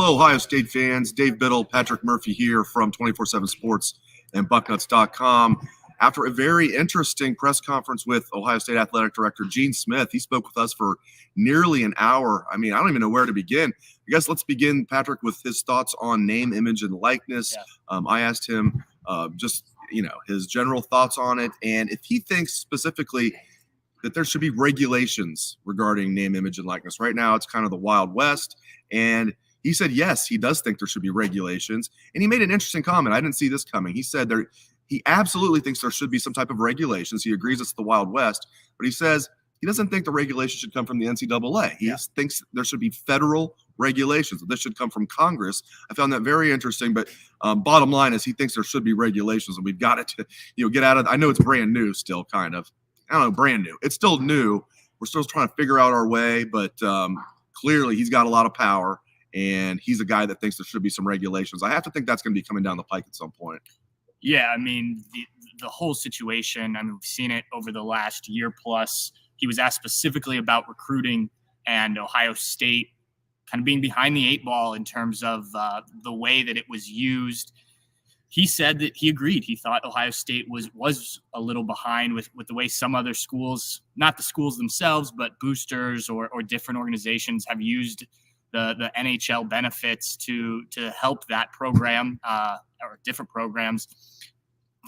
Hello, Ohio State fans. Dave Biddle, Patrick Murphy here from 24/7 Sports and Bucknuts.com. After a very interesting press conference with Ohio State Athletic Director Gene Smith, he spoke with us for nearly an hour. I mean, I don't even know where to begin. I guess let's begin, Patrick, with his thoughts on name, image, and likeness. Yeah. I asked him his general thoughts on it, and if he thinks specifically that there should be regulations regarding name, image, and likeness. Right now, it's kind of the Wild West, and he said, yes, he does think there should be regulations. And he made an interesting comment. I didn't see this coming. He said he absolutely thinks there should be some type of regulations. He agrees it's the Wild West, but he says he doesn't think the regulation should come from the NCAA. He thinks there should be federal regulations. This should come from Congress. I found that very interesting, but bottom line is he thinks there should be regulations, and we've got to get out of – I know it's brand new still, kind of. I don't know, brand new. It's still new. We're still trying to figure out our way, but clearly he's got a lot of power. And he's a guy that thinks there should be some regulations. I have to think that's going to be coming down the pike at some point. Yeah, I mean, the whole situation, I mean, we've seen it over the last year plus. He was asked specifically about recruiting and Ohio State kind of being behind the eight ball in terms of the way that it was used. He said that he agreed. He thought Ohio State was a little behind with the way some other schools, not the schools themselves, but boosters or different organizations have used the NHL benefits to help that program or different programs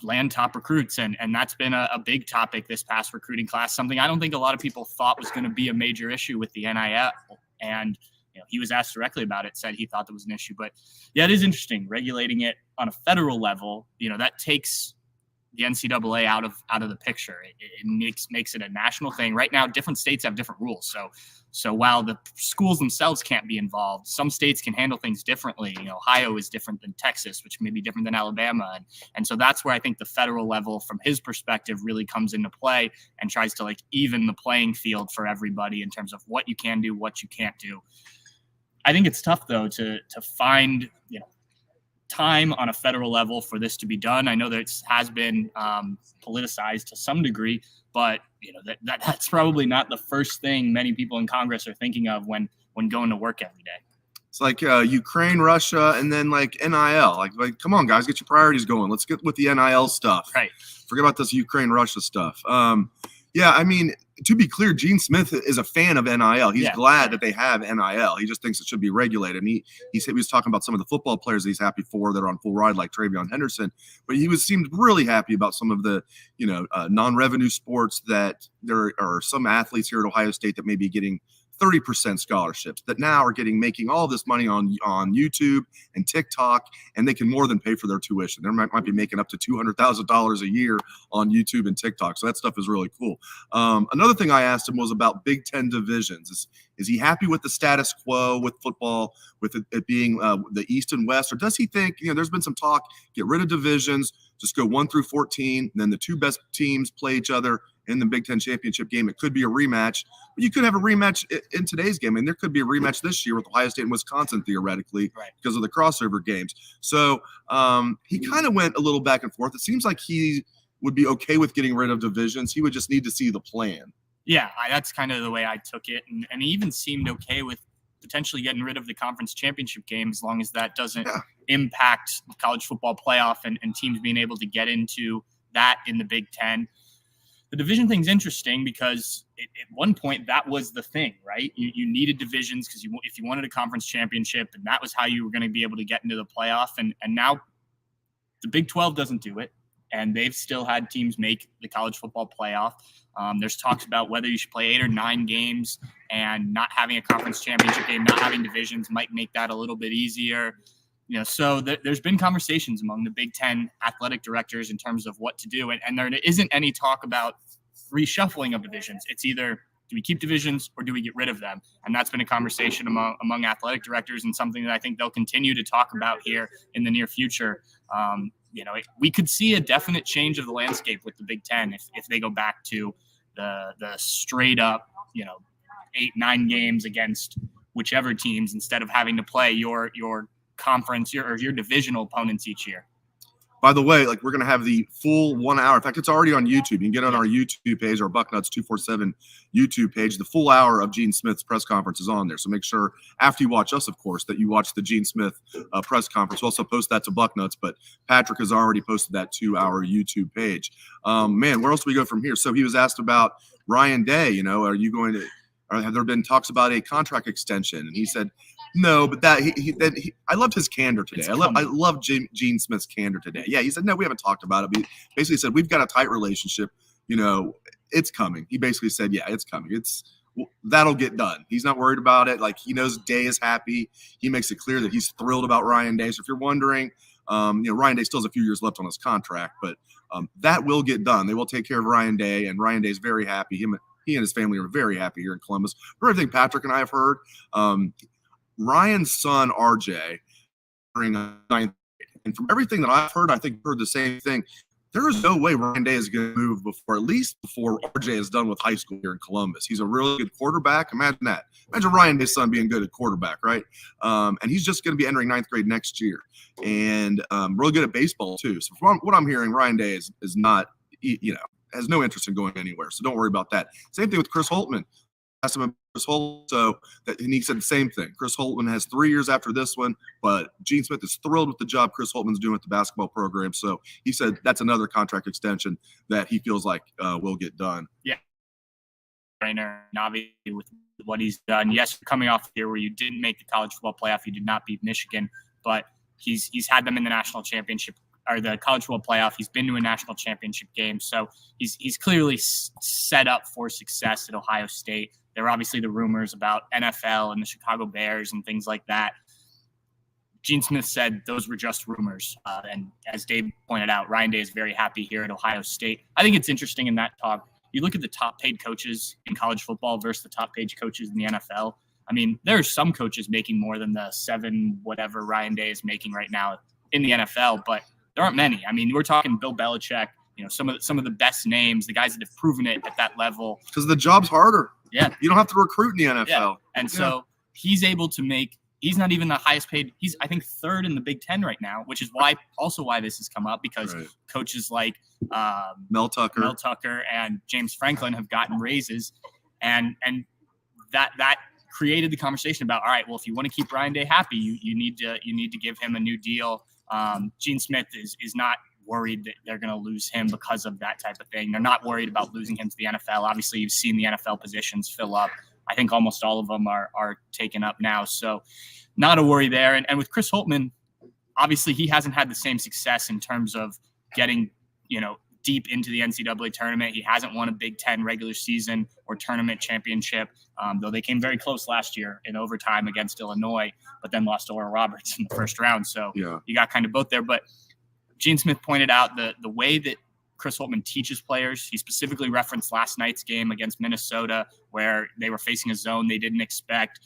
land top recruits. And that's been a big topic this past recruiting class, something I don't think a lot of people thought was going to be a major issue with the NIL. And he was asked directly about it, said he thought that was an issue. But yeah, it is interesting regulating it on a federal level. That takes the NCAA out of the picture. It makes it a national thing. Right now, different states have different rules. So while the schools themselves can't be involved, some states can handle things differently. Ohio is different than Texas, which may be different than Alabama. And so that's where I think the federal level, from his perspective, really comes into play and tries to even the playing field for everybody in terms of what you can do, what you can't do. I think it's tough, though, to find, time on a federal level for this to be done. I know that it has been politicized to some degree, but that's probably not the first thing many people in Congress are thinking of when going to work every day. It's like Ukraine, Russia, and then NIL. Like, come on, guys, get your priorities going. Let's get with the NIL stuff. Right. Forget about this Ukraine, Russia stuff. I mean, to be clear, Gene Smith is a fan of NIL. He's glad that they have NIL. He just thinks it should be regulated. And he said he was talking about some of the football players that he's happy for that are on full ride, like Travion Henderson. But he seemed really happy about some of the, non-revenue sports that there are some athletes here at Ohio State that may be getting 30% scholarships that now are making all this money on YouTube and TikTok, and they can more than pay for their tuition. They might be making up to $200,000 a year on YouTube and TikTok. So that stuff is really cool. Another thing I asked him was about Big Ten divisions. Is he happy with the status quo with football, with it being the East and West, or does he think, there's been some talk, get rid of divisions, just go 1 through 14, and then the two best teams play each other in the Big Ten championship game? It could be a rematch. But you could have a rematch in today's game. And there could be a rematch this year with Ohio State and Wisconsin, theoretically, because of the crossover games. So he kind of went a little back and forth. It seems like he would be okay with getting rid of divisions. He would just need to see the plan. Yeah, that's kind of the way I took it. And he even seemed okay with potentially getting rid of the conference championship game as long as that doesn't impact the college football playoff and teams being able to get into that in the Big Ten. The division thing's interesting because at one point that was the thing, right? You needed divisions because if you wanted a conference championship, and that was how you were going to be able to get into the playoff. And now the Big 12 doesn't do it, and they've still had teams make the college football playoff. There's talks about whether you should play 8 or 9 games, and not having a conference championship game, not having divisions might make that a little bit easier. So there's been conversations among the Big Ten athletic directors in terms of what to do. And there isn't any talk about reshuffling of divisions. It's either do we keep divisions or do we get rid of them? And that's been a conversation among athletic directors, and something that I think they'll continue to talk about here in the near future. We could see a definite change of the landscape with the Big Ten if they go back to the straight up, 8-9 games against whichever teams instead of having to play your conference or your divisional opponents each year. By the way, like we're going to have the full 1 hour. In fact, it's already on YouTube. You can get on our YouTube page, our Bucknuts 247 YouTube page. The full hour of Gene Smith's press conference is on there. So make sure after you watch us, of course, that you watch the Gene Smith press conference. We'll also post that to Bucknuts, but Patrick has already posted that 2 hour YouTube page. Man, where else do we go from here? So he was asked about Ryan Day. You know, are you going to? Or have there been talks about a contract extension? And he said, no, but I loved his candor today. I love Gene Smith's candor today. Yeah, he said, no, we haven't talked about it. But he basically said, we've got a tight relationship. You know, it's coming. He basically said, yeah, it's coming. That'll get done. He's not worried about it. Like, he knows Day is happy. He makes it clear that he's thrilled about Ryan Day. So if you're wondering, you know, Ryan Day still has a few years left on his contract, but that will get done. They will take care of Ryan Day, and Ryan Day is very happy. He and his family are very happy here in Columbus. For everything Patrick and I have heard, Ryan's son, RJ, during ninth grade. And from everything that I've heard, I think heard the same thing. There is no way Ryan Day is going to move before RJ is done with high school here in Columbus. He's a really good quarterback. Imagine that. Imagine Ryan Day's son being good at quarterback, right? And he's just going to be entering ninth grade next year. And really good at baseball, too. So from what I'm hearing, Ryan Day is not, you know, has no interest in going anywhere. So don't worry about that. Same thing with Chris Holtman. Asked him about Chris Holtman, and he said the same thing. Chris Holtman has 3 years after this one, but Gene Smith is thrilled with the job Chris Holtman's doing with the basketball program. So he said that's another contract extension that he feels like will get done. Yeah. Trainer, and obviously with what he's done. Yes, coming off here where you didn't make the college football playoff, you did not beat Michigan, but he's had them in the national championship or the college football playoff. He's been to a national championship game. So he's clearly set up for success at Ohio State. There were obviously the rumors about NFL and the Chicago Bears and things like that. Gene Smith said those were just rumors. And as Dave pointed out, Ryan Day is very happy here at Ohio State. I think it's interesting in that talk. You look at the top paid coaches in college football versus the top paid coaches in the NFL. I mean, there are some coaches making more than the 7 whatever Ryan Day is making right now in the NFL, but there aren't many. I mean, we're talking Bill Belichick, you know, some of the best names, the guys that have proven it at that level. Because the job's harder. Yeah. You don't have to recruit in the NFL. Yeah. And so he's able to make – he's not even the highest paid. He's, I think, 3rd in the Big Ten right now, which is why this has come up, because coaches like Mel Tucker and James Franklin have gotten raises. And that created the conversation about, all right, well, if you want to keep Ryan Day happy, you need to give him a new deal. Gene Smith is not worried that they're going to lose him because of that type of thing. They're not worried about losing him to the NFL. Obviously, you've seen the NFL positions fill up. I think almost all of them are taken up now. So not a worry there. And with Chris Holtman, obviously he hasn't had the same success in terms of getting, you know, deep into the NCAA tournament. He hasn't won a Big Ten regular season or tournament championship, though they came very close last year in overtime against Illinois, but then lost to Oral Roberts in the first round. So you got kind of both there. But Gene Smith pointed out the way that Chris Holtman teaches players. He specifically referenced last night's game against Minnesota where they were facing a zone they didn't expect,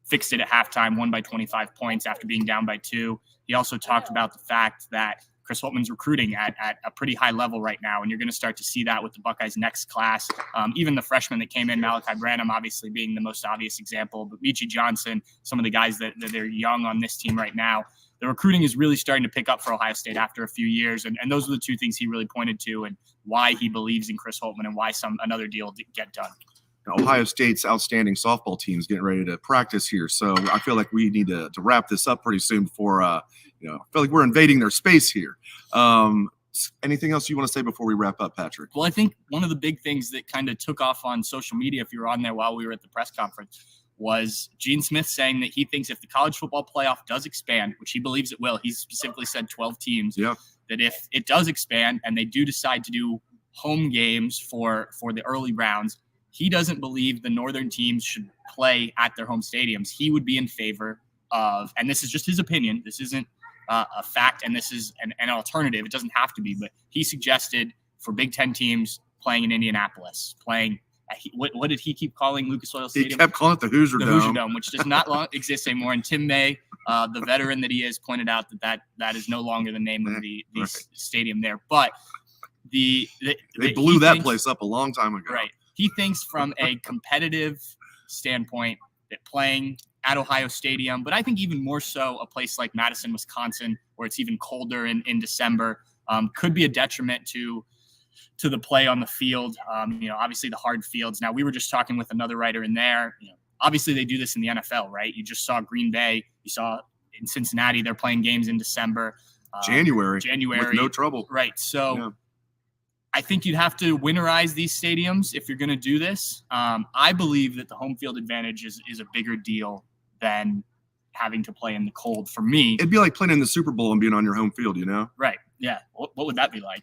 fixed it at halftime, won by 25 points after being down by 2. He also talked about the fact that Chris Holtman's recruiting at a pretty high level right now, and you're going to start to see that with the Buckeyes' next class. Even the freshmen that came in, Malachi Branham obviously being the most obvious example, but Michi Johnson, some of the guys that they're young on this team right now, the recruiting is really starting to pick up for Ohio State after a few years, and those are the 2 things he really pointed to and why he believes in Chris Holtman and why another deal did get done. Ohio State's outstanding softball team is getting ready to practice here, so I feel like we need to wrap this up pretty soon before I feel like we're invading their space here. Anything else you want to say before we wrap up, Patrick? Well, I think one of the big things that kind of took off on social media, if you were on there while we were at the press conference, was Gene Smith saying that he thinks if the college football playoff does expand, which he believes it will, he's specifically said 12 teams, that if it does expand and they do decide to do home games for the early rounds, he doesn't believe the northern teams should play at their home stadiums. He would be in favor of, and this is just his opinion, this isn't a fact, and this is an alternative. It doesn't have to be, but he suggested for Big Ten teams playing in Indianapolis, playing what did he keep calling Lucas Oil Stadium? He kept calling it the Hoosier Dome. Hoosier Dome, which does not exist anymore. And Tim May, the veteran that he is, pointed out that is no longer the name of the stadium there. But they blew that place up a long time ago. Right. He thinks from a competitive standpoint that playing at Ohio Stadium, but I think even more so a place like Madison, Wisconsin, where it's even colder in December, could be a detriment to the play on the field. Obviously the hard fields. Now, we were just talking with another writer in there. Obviously they do this in the NFL, right? You just saw Green Bay. You saw in Cincinnati, they're playing games in December. January with no trouble. Right. So I think you'd have to winterize these stadiums if you're going to do this. I believe that the home field advantage is a bigger deal than having to play in the cold for me. It'd be like playing in the Super Bowl and being on your home field, Right. Yeah. What would that be like?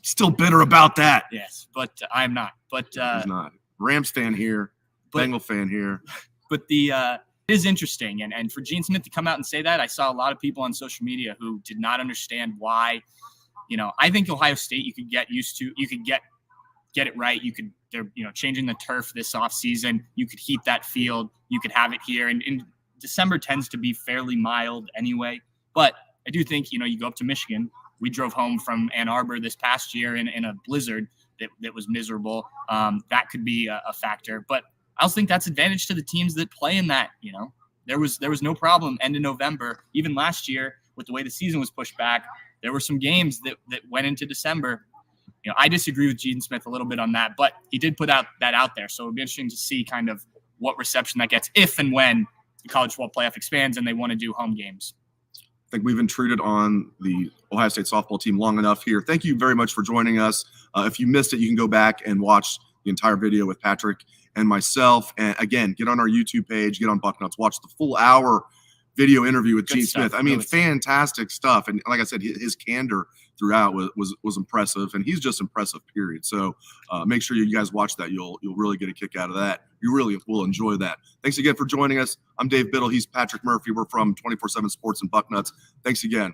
Still bitter about that. Yes, but I'm not. But he's not. Rams fan here, Bengal fan here. But it is interesting, and for Gene Smith to come out and say that, I saw a lot of people on social media who did not understand why. I think Ohio State, you could get used to. You could get it right. They're changing the turf this offseason. You could heat that field. You could have it here, and December tends to be fairly mild anyway. But I do think you go up to Michigan. We drove home from Ann Arbor this past year in a blizzard that was miserable. That could be a factor. But I also think that's advantage to the teams that play in that. There was no problem end of November. Even last year, with the way the season was pushed back, there were some games that went into December. I disagree with Gene Smith a little bit on that, but he did put that out there. So it'll be interesting to see kind of what reception that gets if and when the college football playoff expands and they want to do home games. I think we've intruded on the Ohio State softball team long enough here. Thank you very much for joining us. If you missed it, you can go back and watch the entire video with Patrick and myself. And again, get on our YouTube page, get on Bucknuts, watch the full hour video interview with Gene Smith. I mean, really fantastic stuff. And like I said, his candor throughout was impressive, and he's just impressive, period. So make sure you guys watch that. You'll really get a kick out of that. You really will enjoy that. Thanks again for joining us. I'm Dave Biddle. He's Patrick Murphy. We're from 24/7 Sports and Bucknuts. Thanks again.